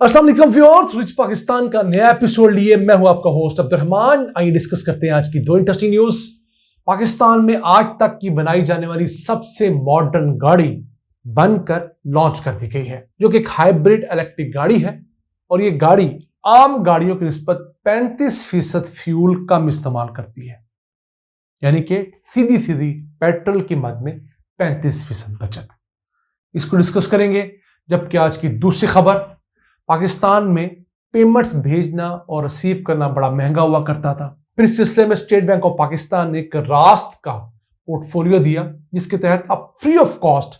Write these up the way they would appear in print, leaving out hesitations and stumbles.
अस्सलाम वालेकुम viewers, rich Pakistan का नया एपिसोड लिए मैं हूं आपका होस्ट अब्दुर्रहमान। आइए डिस्कस करते हैं आज की दो इंटरेस्टिंग न्यूज। पाकिस्तान में आज तक की बनाई जाने वाली सबसे मॉडर्न गाड़ी बनकर लॉन्च कर दी गई है, जो कि एक हाइब्रिड इलेक्ट्रिक गाड़ी है। और ये गाड़ी आम गाड़ियों की निस्बत 35% फ्यूल कम इस्तेमाल करती है, यानी कि सीधी सीधी पेट्रोल की मद में 35% बचत। इसको डिस्कस करेंगे। जबकि आज की दूसरी खबर, पाकिस्तान में पेमेंट्स भेजना और रिसीव करना बड़ा महंगा हुआ करता था। फिर इस सिलसिले में स्टेट बैंक ऑफ पाकिस्तान ने एक रास्त का पोर्टफोलियो दिया, जिसके तहत आप फ्री ऑफ कॉस्ट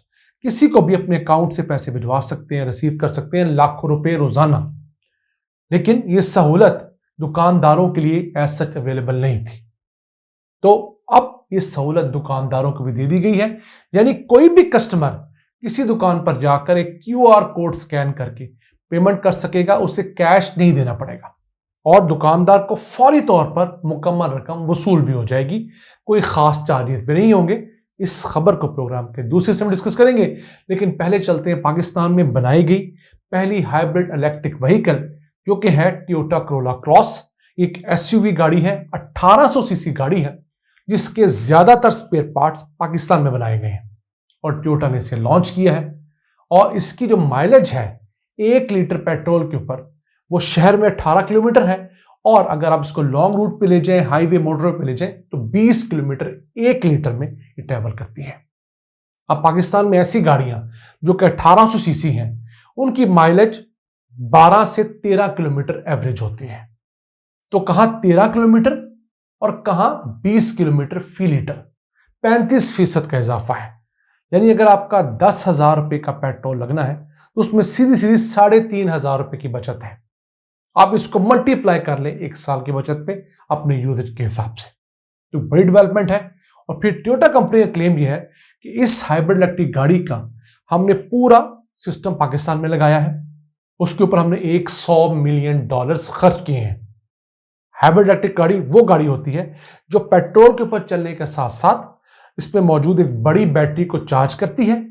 किसी को भी अपने अकाउंट से पैसे भिजवा सकते हैं, रिसीव कर सकते हैं, लाखों रुपए रोजाना। लेकिन यह सहूलत दुकानदारों के लिए एज सच अवेलेबल नहीं थी, तो अब यह सहूलत दुकानदारों को भी दे दी गई है। यानी कोई भी कस्टमर किसी दुकान पर जाकर एक QR कोड स्कैन करके पेमेंट कर सकेगा, उसे कैश नहीं देना पड़ेगा और दुकानदार को फौरी तौर पर मुकम्मल रकम वसूल भी हो जाएगी। कोई खास चार्जेस भी नहीं होंगे। इस खबर को प्रोग्राम के दूसरे हिस्से में डिस्कस करेंगे, लेकिन पहले चलते हैं पाकिस्तान में बनाई गई पहली हाइब्रिड इलेक्ट्रिक व्हीकल, जो कि है टोयोटा करोला क्रॉस। एक SUV गाड़ी है, 1800 सीसी गाड़ी है, जिसके ज्यादातर स्पेयर पार्ट्स पाकिस्तान में बनाए गए हैं और टोयोटा ने इसे लॉन्च किया है। और इसकी जो माइलेज है 1 लीटर पेट्रोल के ऊपर, वो शहर में 18 किलोमीटर है, और अगर आप इसको लॉन्ग रूट पे ले जाएं, हाईवे मोटर पे ले जाएं, तो 20 किलोमीटर 1 लीटर में ये ट्रैवल करती है। अब पाकिस्तान में ऐसी गाड़ियां जो कि 1800 सीसी हैं, उनकी माइलेज 12 से 13 किलोमीटर एवरेज होती है। तो कहां 13 किलोमीटर और कहां 20 किलोमीटर फी लीटर, 35% का इजाफा है। यानी अगर आपका 10,000 रुपए का पेट्रोल लगना है, तो उसमें सीधी सीधी 3,500 रुपए की बचत है। आप इसको मल्टीप्लाई कर लें 1 साल की बचत पे अपने यूजेज के हिसाब से, तो बड़ी डेवलपमेंट है। और फिर टोयोटा कंपनी का क्लेम यह है कि इस हाइब्रिड इलेक्ट्रिक गाड़ी का हमने पूरा सिस्टम पाकिस्तान में लगाया है, उसके ऊपर हमने $100 मिलियन खर्च किए हैं। हाइब्रिड इलेक्ट्रिक गाड़ी वो गाड़ी होती है जो पेट्रोल के ऊपर चलने के साथ साथ इसमें मौजूद एक बड़ी बैटरी को चार्ज करती है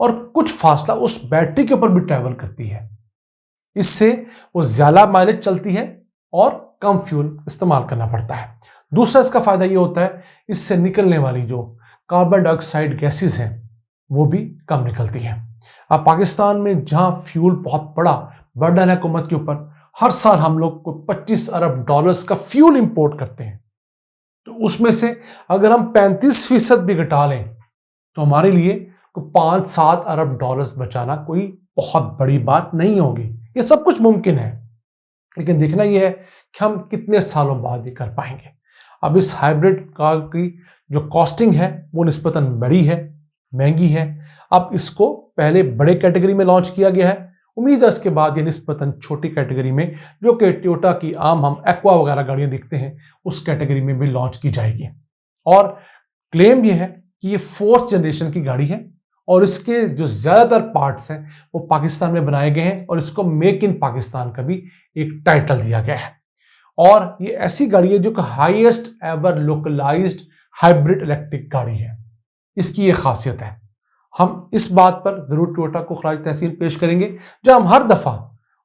और कुछ फासला उस बैटरी के ऊपर भी ट्रैवल करती है। इससे वो ज्यादा माइलेज चलती है और कम फ्यूल इस्तेमाल करना पड़ता है। दूसरा इसका फायदा ये होता है, इससे निकलने वाली जो कार्बन डाइऑक्साइड गैसेस हैं वो भी कम निकलती हैं। अब पाकिस्तान में जहां फ्यूल बहुत बड़ा बर्डन है हुकूमत के ऊपर, हर साल हम लोग को $25 अरब का फ्यूल इंपोर्ट करते हैं, तो उसमें से अगर हम 35% भी घटा लें तो हमारे लिए 5-7 अरब डॉलर्स बचाना कोई बहुत बड़ी बात नहीं होगी। ये सब कुछ मुमकिन है, लेकिन देखना यह है कि हम कितने सालों बाद ये कर पाएंगे। अब इस हाइब्रिड कार की जो कॉस्टिंग है वो निस्बतन बड़ी है, महंगी है। अब इसको पहले बड़े कैटेगरी में लॉन्च किया गया है, उम्मीद है इसके बाद ये निस्बतन छोटी कैटेगरी में, जो कि टोयोटा की आम हम एक्वा वगैरह गाड़ियां देखते हैं, उस कैटेगरी में भी लॉन्च की जाएगी। और क्लेम ये है कि ये 4th जनरेशन की गाड़ी है और इसके जो ज्यादातर पार्ट्स हैं वो पाकिस्तान में बनाए गए हैं और इसको मेक इन पाकिस्तान का भी एक टाइटल दिया गया है। और ये ऐसी गाड़ी है जो कि highest ever localized hybrid electric गाड़ी है। इसकी ये खासियत है। हम इस बात पर जरूर टोयोटा को खराज तहसीन पेश करेंगे। जब हम हर दफा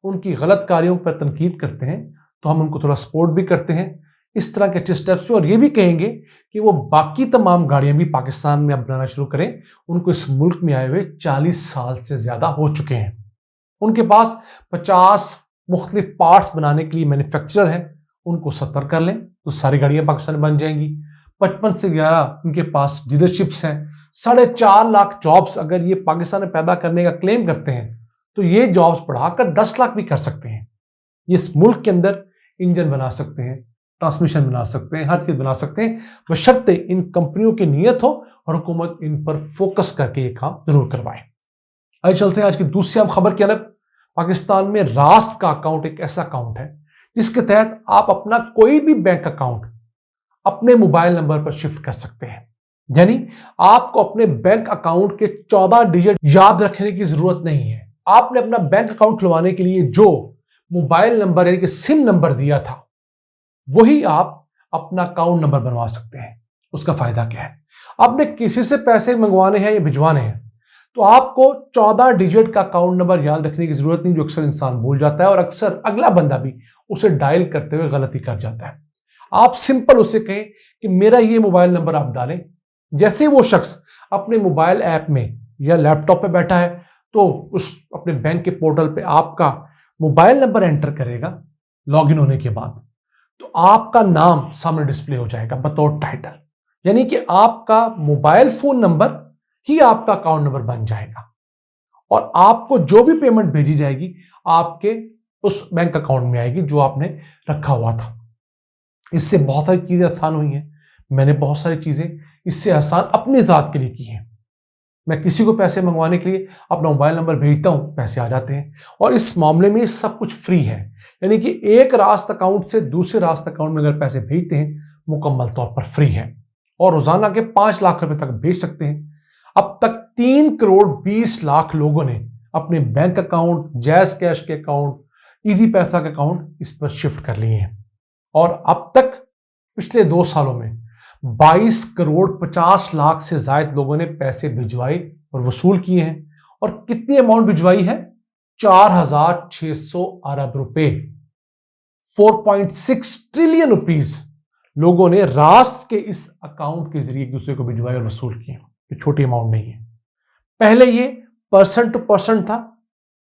उनकी गलत कार्यों पर तनकीद करते हैं तो हम उनको थोड़ा सपोर्ट भी करते हैं इस तरह के अच्छे स्टेप्स पे, और ये भी कहेंगे कि वो बाकी तमाम गाड़ियां भी पाकिस्तान में अब बनाना शुरू करें। उनको इस मुल्क में आए हुए 40 साल से ज्यादा हो चुके हैं। उनके पास 50 मुख्तलिफ पार्ट्स बनाने के लिए मैन्युफैक्चरर हैं, उनको 70 कर लें तो सारी गाड़ियां पाकिस्तान में बन जाएंगी। 55 से 11 उनके पास डीलरशिप्स हैं। 4.5 लाख जॉब्स अगर ये पाकिस्तान में पैदा करने का क्लेम करते हैं, तो ये जॉब्स बढ़ाकर 10 लाख भी कर सकते हैं। ये इस मुल्क के अंदर इंजन बना सकते हैं, ट्रांसमिशन बना सकते हैं, हर चीज बना सकते हैं, बशर्ते इन कंपनियों की नीयत हो और हुकूमत इन पर फोकस करके ये काम जरूर करवाए। आइए चलते हैं आज की दूसरी आम खबर की तरफ। पाकिस्तान में रास्त का अकाउंट एक ऐसा अकाउंट है जिसके तहत आप अपना कोई भी बैंक अकाउंट अपने मोबाइल नंबर पर शिफ्ट कर सकते हैं। यानी आपको अपने बैंक अकाउंट के 14 डिजिट याद रखने की जरूरत नहीं है। आपने अपना बैंक अकाउंट खुलवाने के लिए जो मोबाइल नंबर यानी कि सिम नंबर दिया था, वही आप अपना अकाउंट नंबर बनवा सकते हैं। उसका फायदा क्या है? आपने किसी से पैसे मंगवाने हैं या भिजवाने हैं तो आपको 14 डिजिट का अकाउंट नंबर याद रखने की जरूरत नहीं, जो अक्सर इंसान भूल जाता है और अक्सर अगला बंदा भी उसे डायल करते हुए गलती कर जाता है। आप सिंपल उसे कहें कि मेरा ये मोबाइल नंबर आप डालें। जैसे वो शख्स अपने मोबाइल ऐप में या लैपटॉप पे बैठा है तो उस अपने बैंक के पोर्टल पे आपका मोबाइल नंबर एंटर करेगा लॉगिन होने के बाद, तो आपका नाम सामने डिस्प्ले हो जाएगा बतौर टाइटल, यानी कि आपका मोबाइल फोन नंबर ही आपका अकाउंट नंबर बन जाएगा और आपको जो भी पेमेंट भेजी जाएगी आपके उस बैंक अकाउंट में आएगी जो आपने रखा हुआ था। इससे बहुत सारी चीजें आसान हुई हैं। मैंने बहुत सारी चीजें इससे आसान अपनी जात के लिए की हैं। मैं किसी को पैसे मंगवाने के लिए अपना मोबाइल नंबर भेजता हूं, पैसे आ जाते हैं और इस मामले में सब कुछ फ्री है, यानी कि एक रास्त अकाउंट से दूसरे रास्त अकाउंट में अगर पैसे भेजते हैं मुकम्मल तौर पर फ्री है और रोजाना के 5 लाख रुपए तक भेज सकते हैं। अब तक 3 करोड़ 20 लाख लोगों ने अपने बैंक अकाउंट, जैज कैश के अकाउंट, इजी पैसा के अकाउंट इस पर शिफ्ट कर लिए हैं और अब तक पिछले 2 सालों में 22 करोड़ 50 लाख से ज्यादा लोगों ने पैसे भिजवाए और वसूल किए हैं। और कितनी अमाउंट भिजवाई है? 4,600 अरब रुपए, 4.6 ट्रिलियन रुपीस लोगों ने रास्त के इस अकाउंट के जरिए एक दूसरे को भिजवाए और वसूल किए। ये छोटी अमाउंट नहीं है। पहले ये पर्सन टू पर्सन था,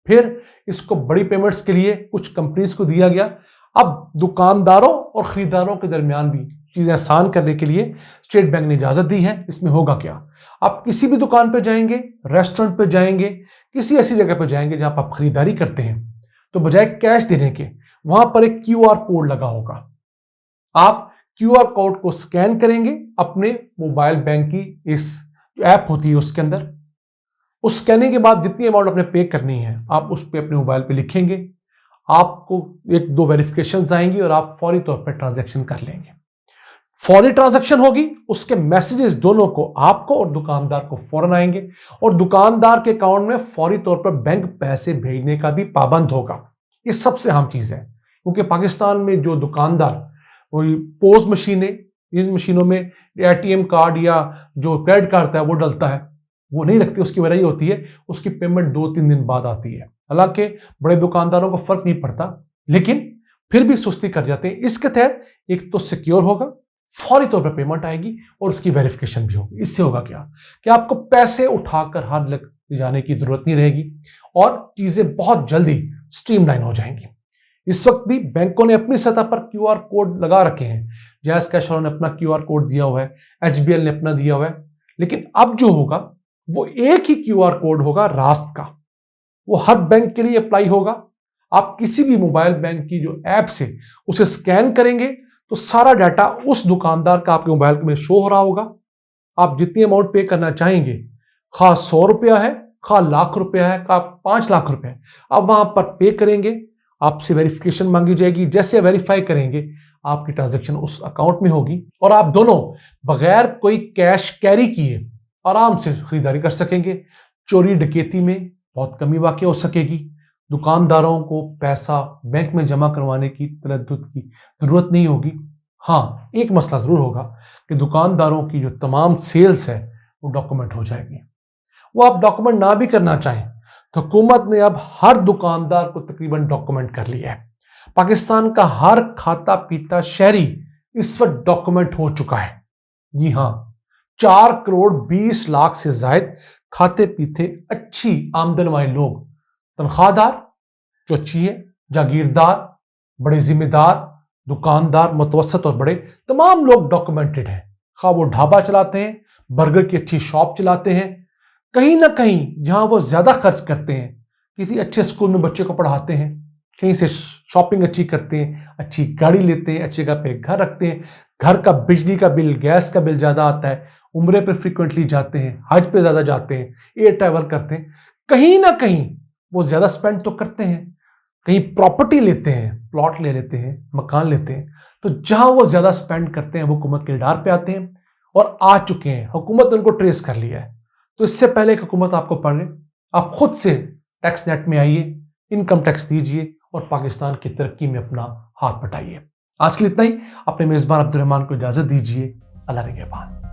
फिर इसको बड़ी पेमेंट्स के लिए कुछ कंपनीज को दिया गया। अब दुकानदारों और खरीदारों के दरमियान भी चीजें आसान करने के लिए स्टेट बैंक ने इजाजत दी है। इसमें होगा क्या? आप किसी भी दुकान पे जाएंगे, रेस्टोरेंट पे जाएंगे, किसी ऐसी जगह पे जाएंगे जहां आप खरीदारी करते हैं, तो बजाय कैश देने के वहां पर एक क्यूआर कोड लगा होगा। आप क्यूआर कोड को स्कैन करेंगे अपने मोबाइल बैंक की इस ऐप होती है उसके अंदर। उस स्कैनिंग के बाद जितनी अमाउंट आपने पे करनी है आप उस पे अपने मोबाइल पे लिखेंगे, आपको 1-2 वेरिफिकेशंस आएंगी और आप फौरी तौर पर ट्रांजैक्शन कर लेंगे। फौरी ट्रांजैक्शन होगी, उसके मैसेजेस दोनों को, आपको और दुकानदार को फौरन आएंगे और दुकानदार के अकाउंट में फौरी तौर पर बैंक पैसे भेजने का भी पाबंद होगा। ये सबसे अहम चीज है, क्योंकि पाकिस्तान में जो दुकानदार वही पोस्ट मशीनें, इन मशीनों में एटीएम कार्ड या जो क्रेडिट कार्ड है वो डलता है, वो नहीं रखते। उसकी वजह ये होती है उसकी पेमेंट 2-3 दिन बाद आती है। हालांकि बड़े दुकानदारों को फर्क नहीं पड़ता, लेकिन फिर भी सुस्ती कर जाते हैं। इसके तहत एक तो सिक्योर होगा, फौरी तौर पर पेमेंट आएगी और उसकी वेरिफिकेशन भी होगी। इससे होगा क्या कि आपको पैसे उठाकर हाथ लग जाने की जरूरत नहीं रहेगी और चीजें बहुत जल्दी स्ट्रीमलाइन हो जाएंगी। इस वक्त भी बैंकों ने अपनी सतह पर क्यूआर कोड लगा रखे हैं। जैज कैश वालों ने अपना क्यूआर कोड दिया हुआ है, एचबीएल ने अपना दिया हुआ है, लेकिन अब जो होगा वो एक ही क्यूआर कोड होगा रास्त का। वो हर बैंक के लिए अप्लाई होगा। आप किसी भी मोबाइल बैंक की जो ऐप से उसे स्कैन करेंगे तो सारा डाटा उस दुकानदार का आपके मोबाइल में शो हो रहा होगा। आप जितनी अमाउंट पे करना चाहेंगे, खा 100 रुपया है, खा लाख रुपया है, खा 5 लाख रुपया है, आप वहां पर पे करेंगे। आपसे वेरिफिकेशन मांगी जाएगी, जैसे वेरीफाई करेंगे आपकी ट्रांजैक्शन उस अकाउंट में होगी और आप दोनों बगैर कोई कैश कैरी किए आराम से खरीदारी कर सकेंगे। चोरी डकैती में बहुत कमी वाक़ई हो सकेगी। दुकानदारों को पैसा बैंक में जमा करवाने की तरद्दुद की जरूरत नहीं होगी। हाँ, एक मसला जरूर होगा कि दुकानदारों की जो तमाम सेल्स है वो डॉक्यूमेंट हो जाएगी। वो आप डॉक्यूमेंट ना भी करना चाहें तो हुकूमत ने अब हर दुकानदार को तकरीबन डॉक्यूमेंट कर लिया है। पाकिस्तान का हर खाता पीता शहरी इस वक्त डॉक्यूमेंट हो चुका है। जी हाँ, 4 करोड़ 20 लाख से जायद खाते पीते अच्छी आमदन वाले लोग, तनख्वाहदार जो अच्छी है, जागीरदार, बड़े जिम्मेदार, दुकानदार, मुतवसत और बड़े, तमाम लोग डॉक्यूमेंटेड हैं। खा वो ढाबा चलाते हैं, बर्गर की अच्छी शॉप चलाते हैं, कहीं ना कहीं जहां वो ज्यादा खर्च करते हैं, किसी अच्छे स्कूल में बच्चे को पढ़ाते हैं, कहीं से शॉपिंग अच्छी करते हैं, अच्छी गाड़ी लेते हैं, अच्छी जगह पे घर रखते हैं, घर का बिजली का बिल, गैस का बिल ज्यादा आता है, उम्रे पे फ्रिक्वेंटली जाते हैं, हज पे ज्यादा जाते हैं, एयर ट्रैवल करते हैं, कहीं ना कहीं वो ज्यादा स्पेंड तो करते हैं। कहीं प्रॉपर्टी लेते हैं, प्लॉट ले लेते हैं, मकान लेते हैं, तो जहां वो ज्यादा स्पेंड करते हैं वो हुकूमत के रडार पे आते हैं और आ चुके हैं। हुकूमत ने उनको ट्रेस कर लिया है। तो इससे पहले कि हुकूमत आपको पढ़ ले, आप खुद से टैक्स नेट में आइए, इनकम टैक्स दीजिए और पाकिस्तान की तरक्की में अपना हाथ बटाइए। आज के लिए इतना ही। अपने मेजबान अब्दुल रहमान को इजाजत दीजिए। अल्लाह निगहबान।